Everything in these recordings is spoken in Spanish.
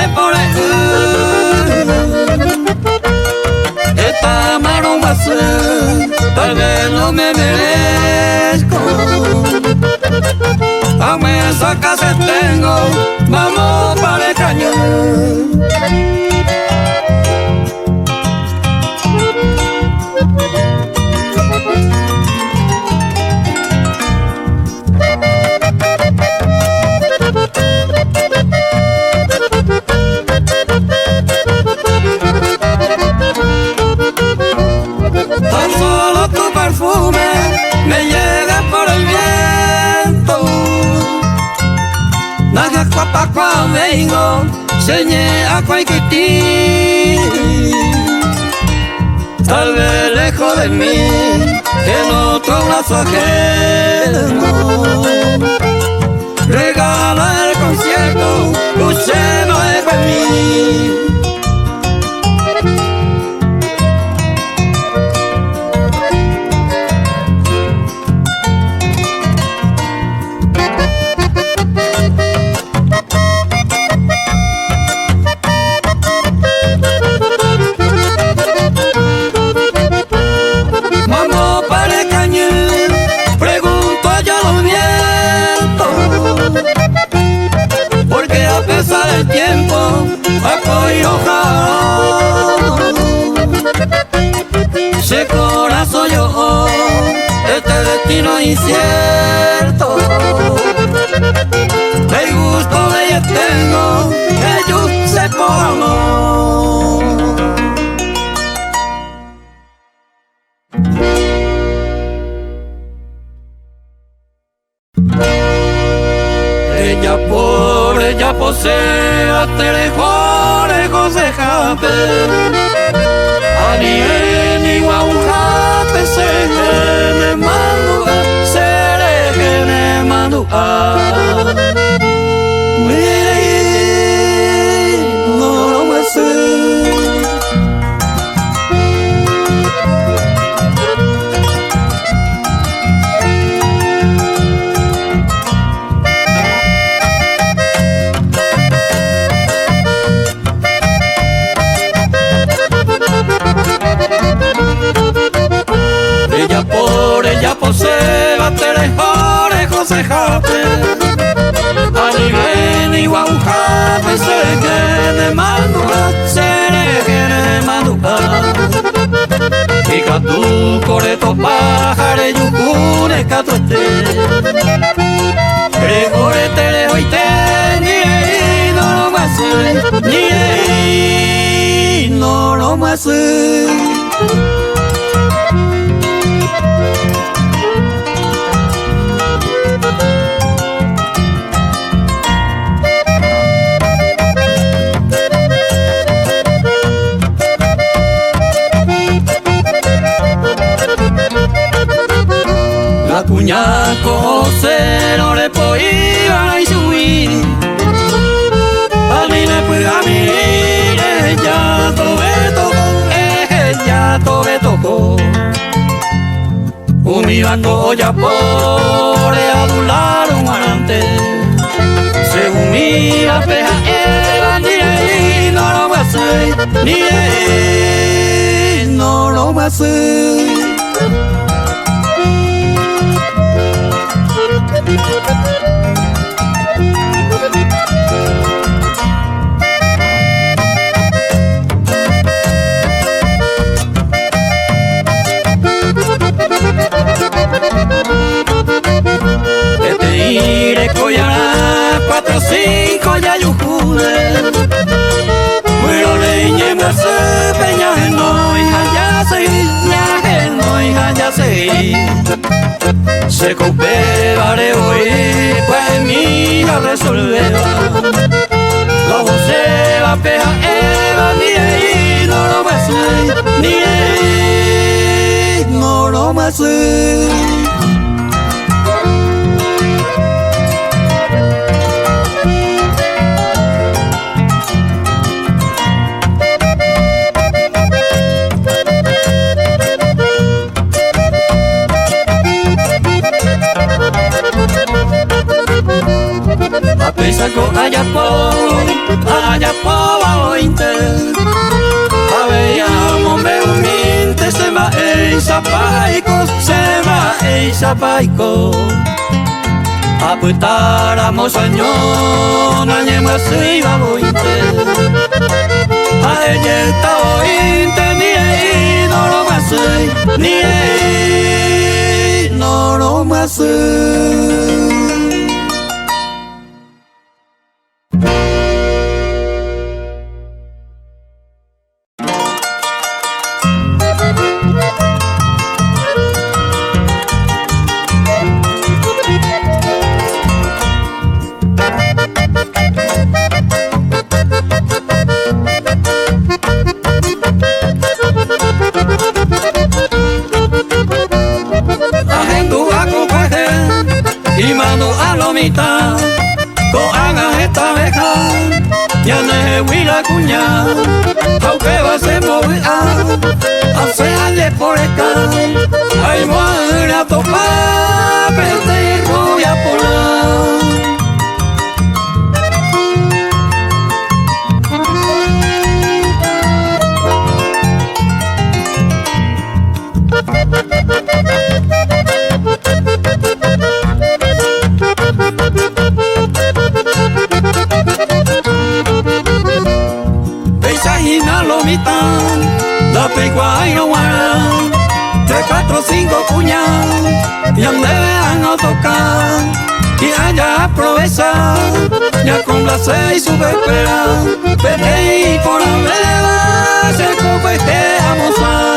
por el esta mano más tal vez no me merezco. A esa casa tengo, vamos para el cañón. Tan solo tu perfume me llega por el viento. Naga cuapa cua vengo, señé a cuaiquití. Tal vez lejos de mí, en otro brazo ajeno. Regala el concierto, usted no es para mí. El tiempo apoyo ese corazón yo este destino incierto. El gusto de ella tengo que yo sé por amor. Ella posee a lejos de jape. Ani ni guaujape se gene manduga, se gene manduga. No me sé. Ella posee a lejos de jape. Ani ni guaujape se gene manduga, se gene manduga. Ika tu coreto pájare yucune catuete. Gregore te dejo y te ni no lo más ni no lo más. La cuñaco cero le podía y subir. A mí le pude a mí, ella tobe tocó. Un mibango ya por adular un guarante. Según mi apeja era ni no lo va a hacer, ni no lo va a hacer. Iré coyará 4 o 5 ya yujude. Pero leñe me hace peña no hija ya se se cope vare hoy pues mi hija resolver. Luego se va a pejar Eva ni no lo me sé ni no lo me sé. Saco allá por ya poba ointe Aveíamos meuminte se va eisa paico Aputáramos añón añema se iba ointe A ella está ointe ni ei no lo más ni ei no lo más Con haga esta abeja ya ne huila cuña aunque va a ser movida hace ayer por acá hay muere a topar peste y rubia polar la pegua y no guarda 3, 4, 5 cuñas y donde vean a tocar y allá aprovecha ya con la 6 sube espera vete y por la vereda se copeteamos a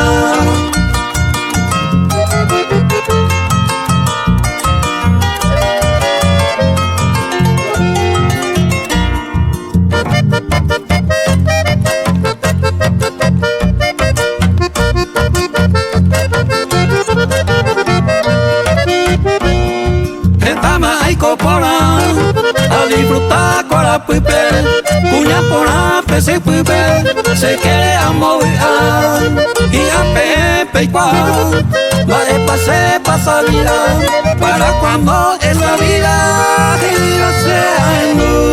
disfrutar con la pipe cuña por la pese pipe se quiere a mover y a pepe y cual va de pase pasa vida para cuando esa vida gira sea en luz.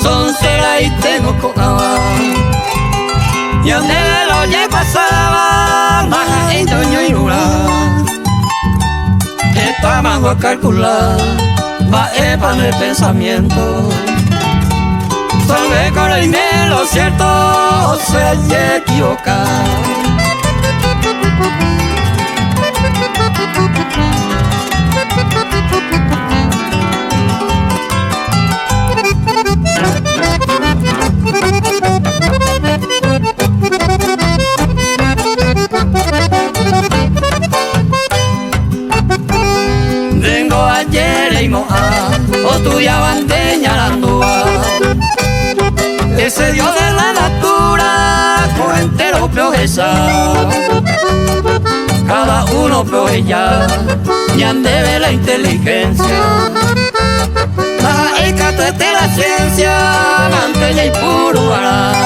Son cera y tengo con agua y donde lo llevo pasaba más en doño y lula estamos a calcular va para el pensamiento sabe con el dinero cierto o se equivoca vengo ayer y moja o tuya bandeña la andúa ese dios de la natura con entero progresa cada uno proveya y ande de la inteligencia la ecate de la ciencia mantella y puro hará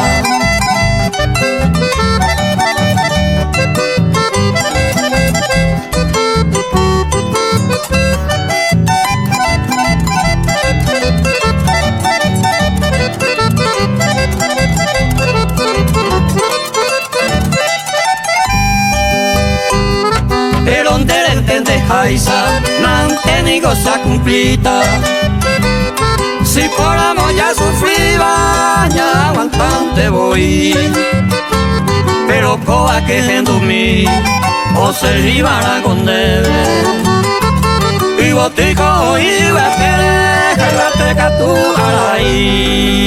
Jaisa, mantén y goza cumplita. Si por amor ya sufriba, ya aguantante voy. Pero coa que en dormir, o se iban con debe. Y botico y huepere, que la teca tú ahí.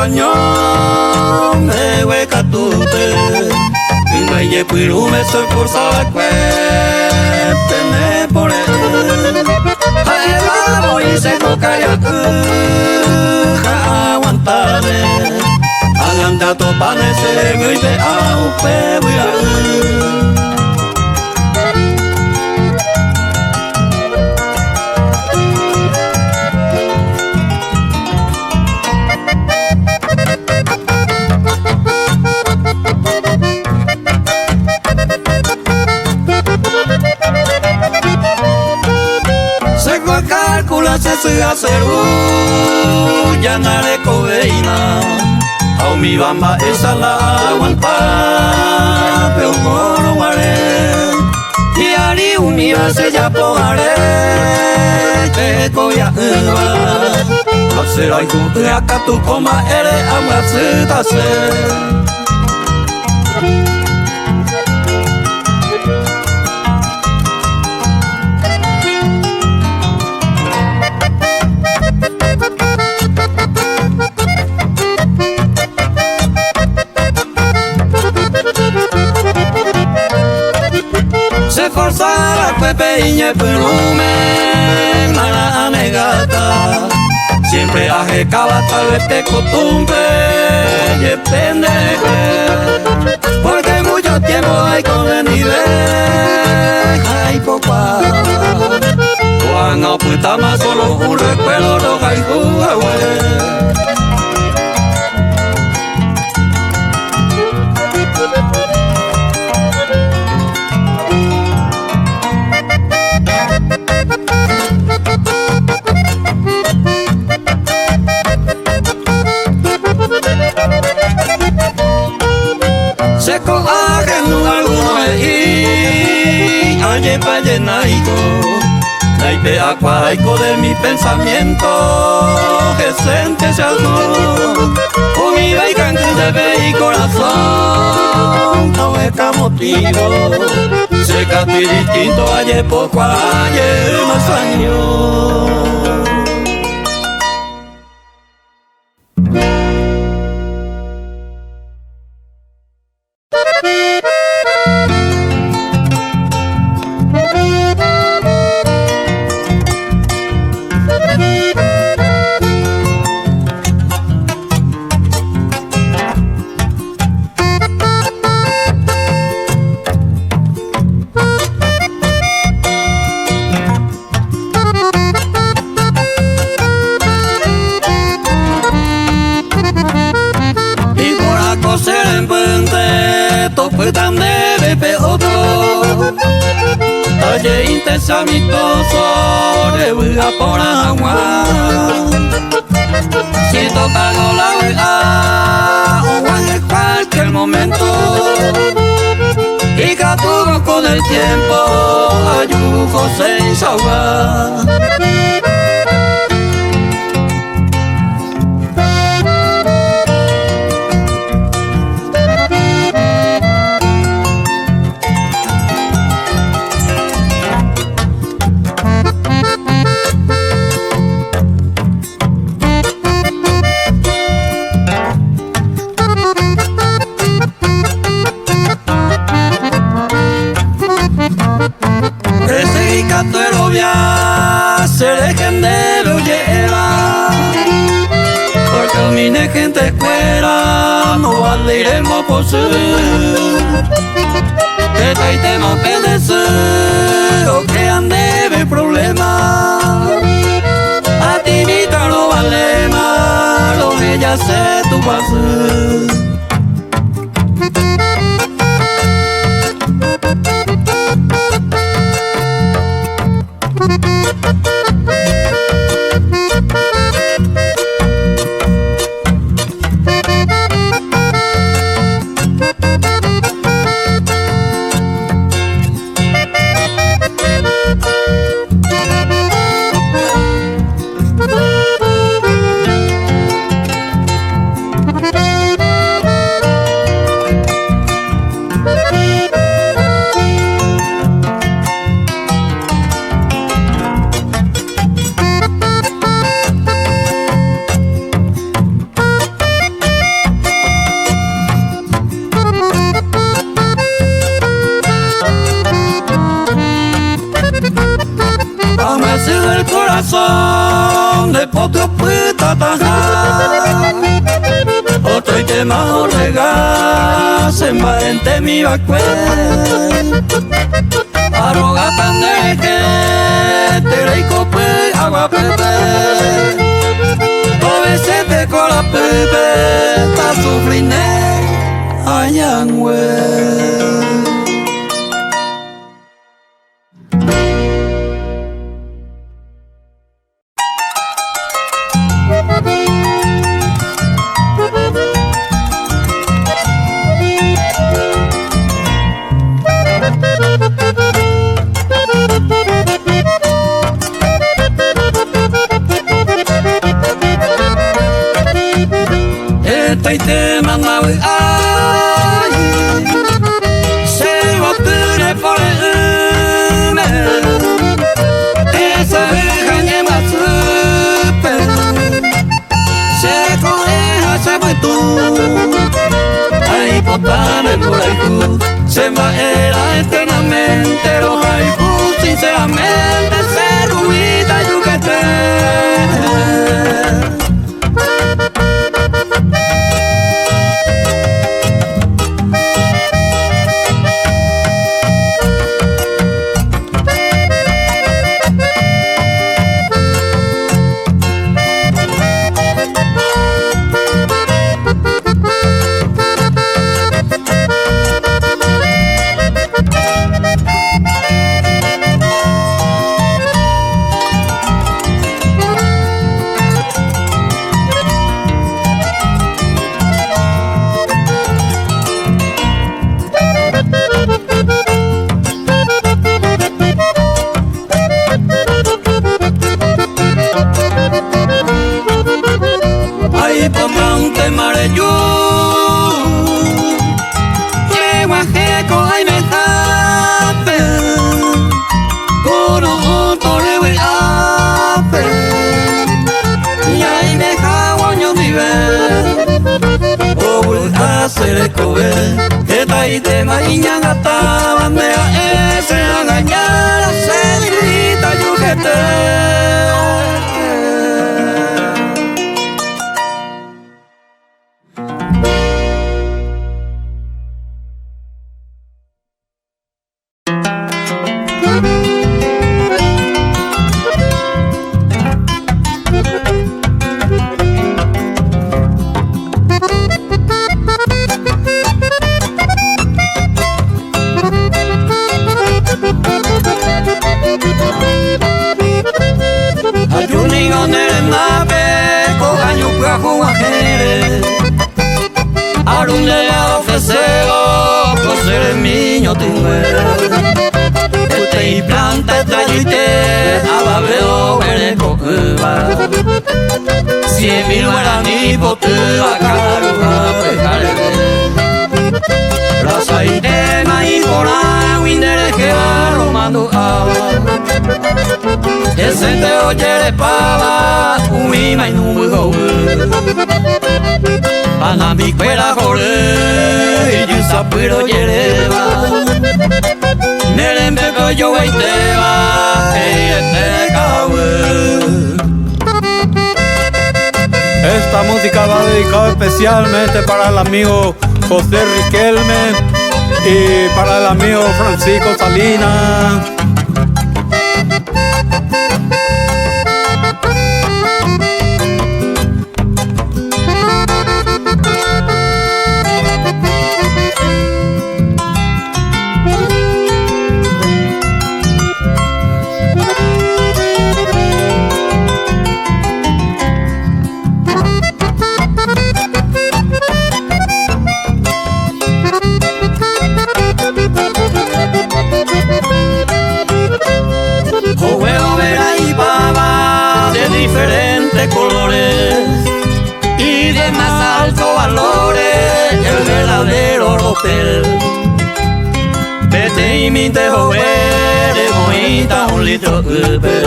sueño me hueca tute y me llevo me soy forzada que tener por él ay vamos y se toca ya aguantarme hagan dato para ese y de aupe voy a se hacer ya nare coveina au mi bamba esa la aguanta pero no guare y ari uni se ya pogare te coya va hacer algo acá tu coma eres agua se tase forzar Pepe y Perume mala negata siempre ajecaba tal vez te costumbre y pendeje porque mucho tiempo hay con venir hay popa cuando puta más solo un recuerdo no hay jugadores. Seco ajeno alguno y aye pa llenaico naipe acuaico de mi pensamiento que sente se algo con mi baican de ve y corazón no es motivo se cati distinto aye poco aye más años. Aye intensa amistoso de huiga por agua si total no la vea o en cualquier momento y gatugo con el tiempo ayujo se insaura. Se dejen de lo lleva porque mine gente fuera no valiremos por su que traitemos pedecer o crean debe problema a ti mita no vale malo ella se tu pase. corazón de potro puta taja. Otro y te majo rega, se embate mi vacue. Arroga pandeje, te reico pe agua pepe. O veces te cola pepe, ta sufrine ayangüe. Y te manda ay, se va pure por el esa hija ni más supe, se coge se va tú, ay potame por ahí se va era eternamente los haiku, sinceramente se rubita yuquete. Y de mañana gata bandera ese engañar se grita yuquete. Y planta trayite ababeo vereko uva 100.000 guaraní botua caruja pejare Rasa y tema y pora windere que va romando agua Ese te oye pava uima y nugo Panambi cuera jore y yusapiro yereva Nerembeko yo veiteba te Esta música va dedicada especialmente para el amigo José Riquelme y para el amigo Francisco Salinas. Colores y de más alto valores el verdadero ropel vete y mi te joder bonita un litro upe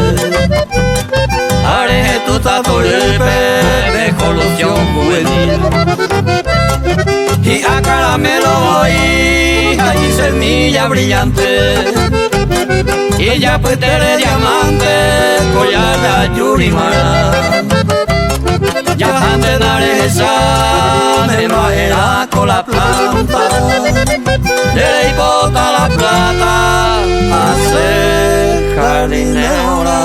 areje tu taturepe de colusión juvenil y a caramelo voy hay semilla brillante y ya pues tere diamante collar de yurimara ya ande dare esa me maera con la planta le bota la plata hace jardinera.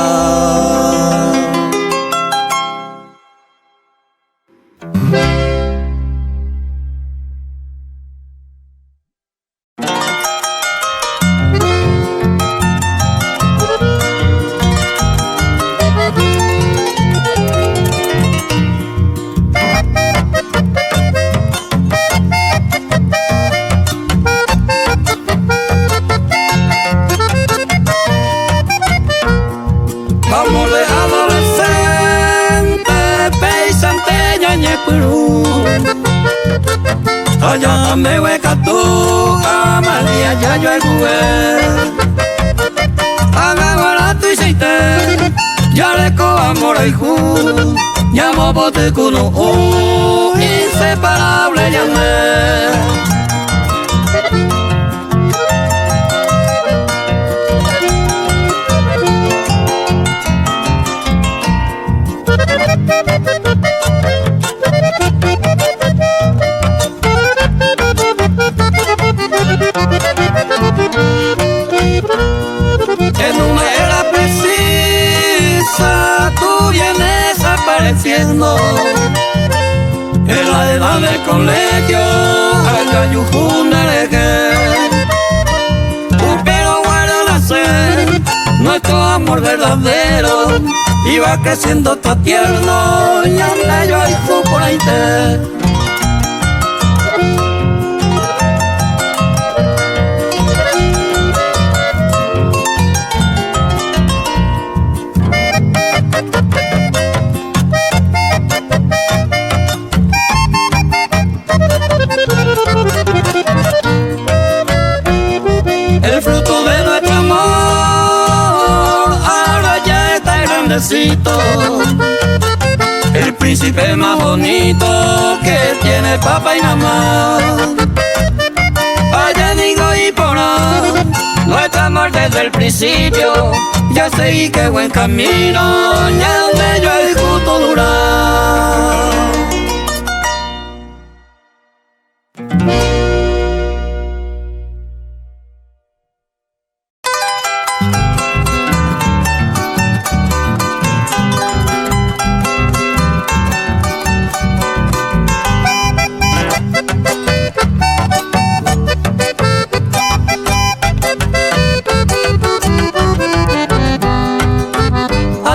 Amor de adolescente, peisante, ñañe Perú. Allá me hueca tú, Amalia, ya yo el jugué. Haga barato y seite, ya le co amor y ju. Llamo bote cuno, inseparable llamé. En una era precisa tú vienes apareciendo. En la edad del colegio acá yo fundaré. Pero guarda la sed, nuestro amor verdadero iba creciendo tan tierno y anda yo y tú por ahí te. El fruto de nuestro amor ahora ya está grandecito. El príncipe más bonito que tiene papá y mamá. Allá digo y por ahí, nuestro amor desde el principio. Ya seguí que buen camino, ya donde yo el justo durar.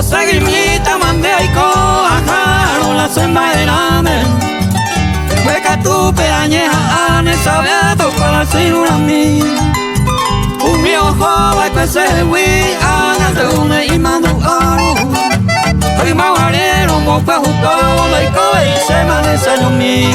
Seguimita mande y coajaron las enmaderame. Hueca tu peañeja ane sabe a tocar la cintura mí. Un mi ojo va que se hui ana de una y mando oro. Hoy maguarero mopa justo la y coe y se amanece en mí.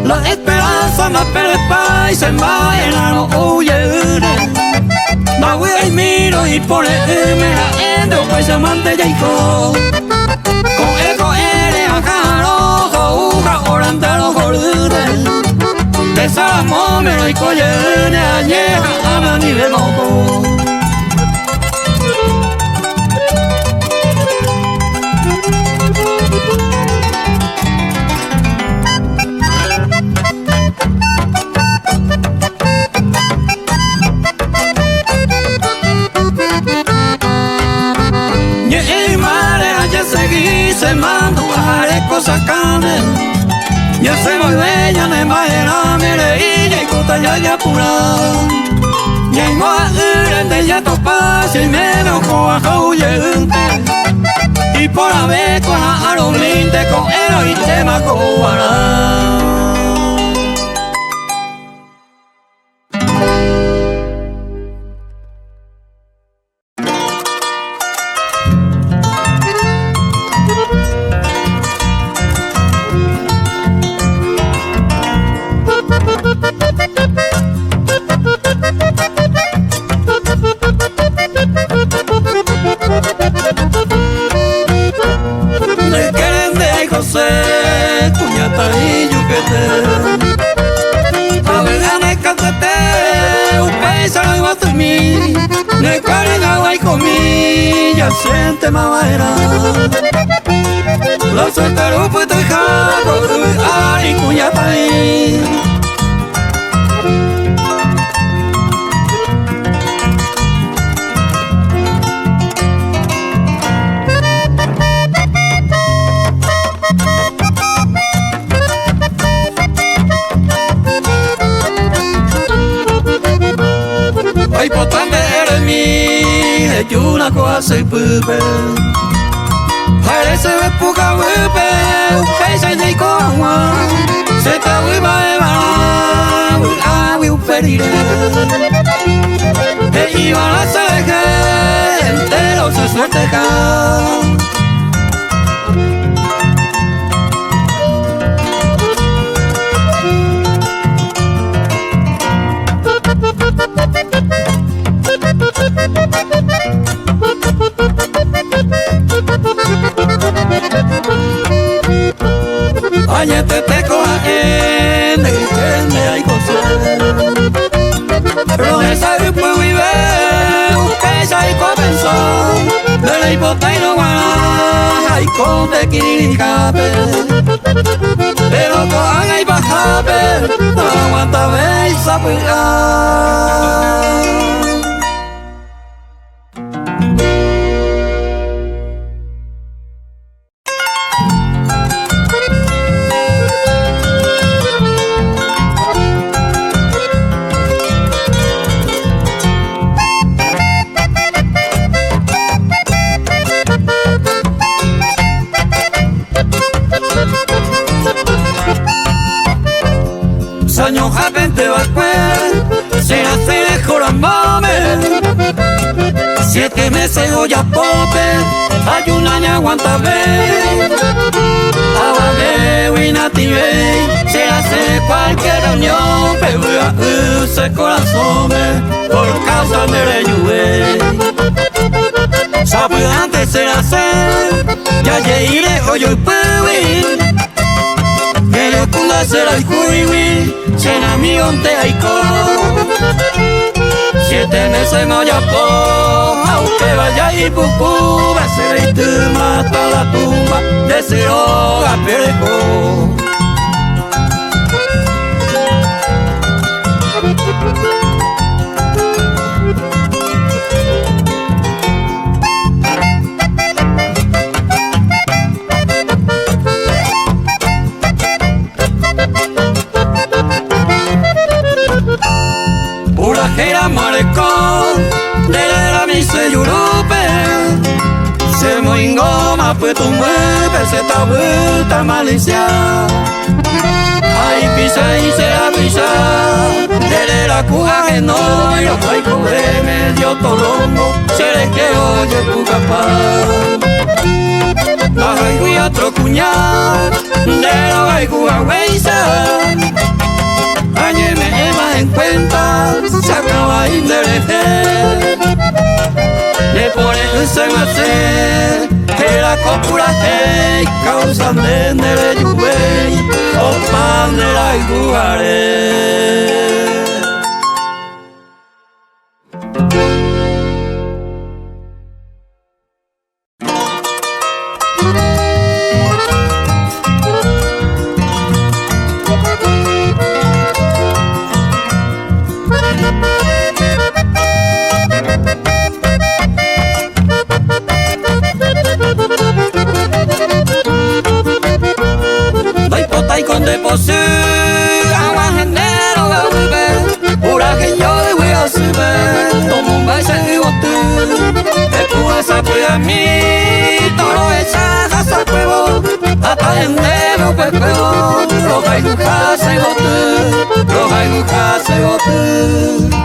La esperanza me perpa y se envaina no huye. La huida y miro y por el me la ende pues se mantella y co. Con eco eres ajaroso uja orantero jorde. Desamo me lo y coyene añeja ama ni de mojo. Se mando a cosas canes. Ya se muy bella de madera, mire y ya cota ya pura. Ya no hay de ya topas y me loco a jauyente. Y por la vez con a arominte con el y tema cobará. pete Abelane cantete Upesa no iba a dormir Ne carga guay comí Ya siente mamaera La suelta lo puede dejar Ari cuya país Ay potente eres mi es una cosa y pupe Parece ve poca pupe Pesa de coma Se te vuelva de mano Agua un perire E iban a ser entero se suerte acá Añete te coja en el me hay cosas Pero esa grupo vive Pesa y comenzó De la hipota y no guana Y con de quiricape Pero cojan y bajape No aguanta ver y sapear Años japente va pues Se hace mejor a mame 7 meses o ya pope Hay un año aguanta ver Abade winati ve Se hace cualquier reunión Pero use corazón Por causa de la lluvia Sabe antes se hace Ya llegué hoy hoy puedo Que kula será el cuiwi Sena mi onte aiko 7 meses no ya po Aunque vaya y pupu Besere y tu mata la tumba Deseo a pereco Urajera marecón De la mise yurupe Se moingoma pues tu mueve Se ta vuelta malicia Ay pisa y será pisa De la cuja que no Y los paicos de medio tolongo Se les que oye tu capaz Ay fui a otro cuñado De la baicua hueisa Añeme más en cuenta Se acaba de enderecer Le pone un semacé Que la copura es Causan de la lluvia O pan de la iguare de posee agua genero la bebé pura que yo le voy a subir como un baile y bote de pura sabe a mí todo esa hasta huevo hasta en dedo pepeo roja y luja se bote roja y luja se bote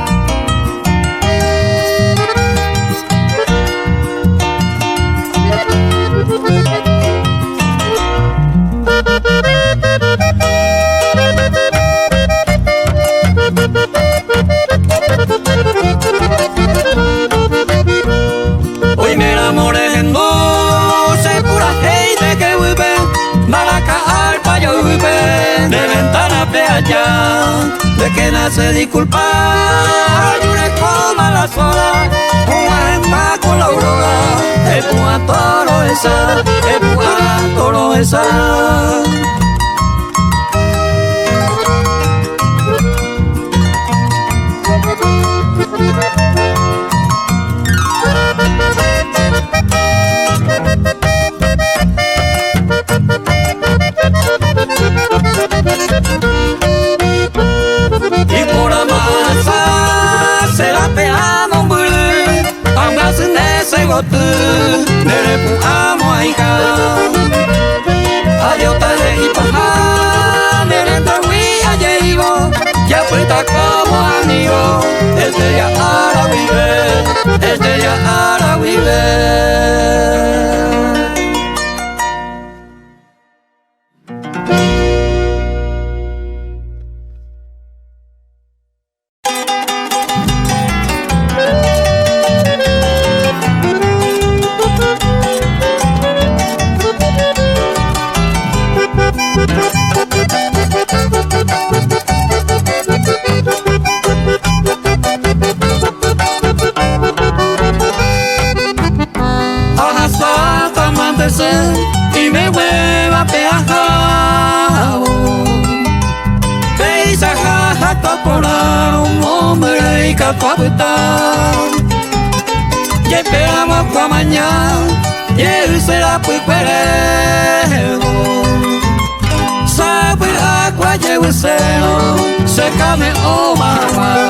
Hoy me enamoré en no se pura gente que vive Maraca al payo vive allá, de que nace disculpar, y una coma la sola, un con la aurora, el pua toro esa, el pua toro esa. Y por amasa será peano mbul, anga sene segotu, nere pu amo aika. Ayota de ipaha, nere tawi ayeibo, ya cuenta como amigo, este ya ahora vive, este ya ahora vive. Y me vuelva a peajar. Veis a jaja por un hombre y capabuta. Y esperamos para mañana y él será pues perego. Sabe agua llevo el cero, sécame oh mamá.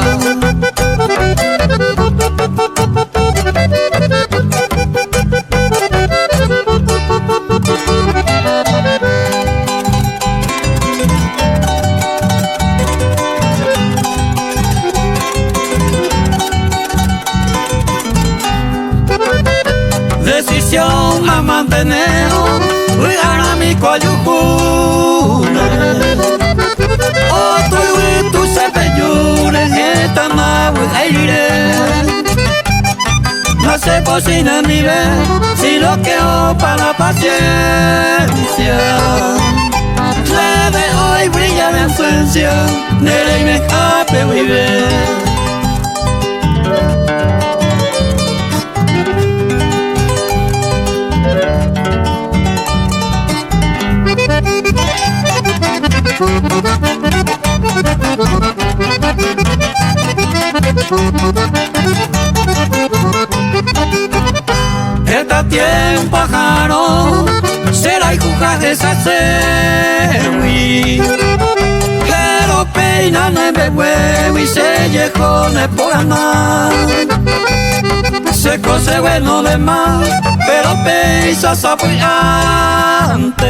Decisión a mantener, voy a mi coyujuna. Oh, tu se peyure, esta nave aire. No se cocina ni ve, sino que para la paciencia. Leve hoy brilla mi ausencia, nere y me escape vive. Esta tiempo pájaro será y jugajes hacer pero peina no me huevo y se llegó no por ganar se cose bueno de más pero pesa sapoyante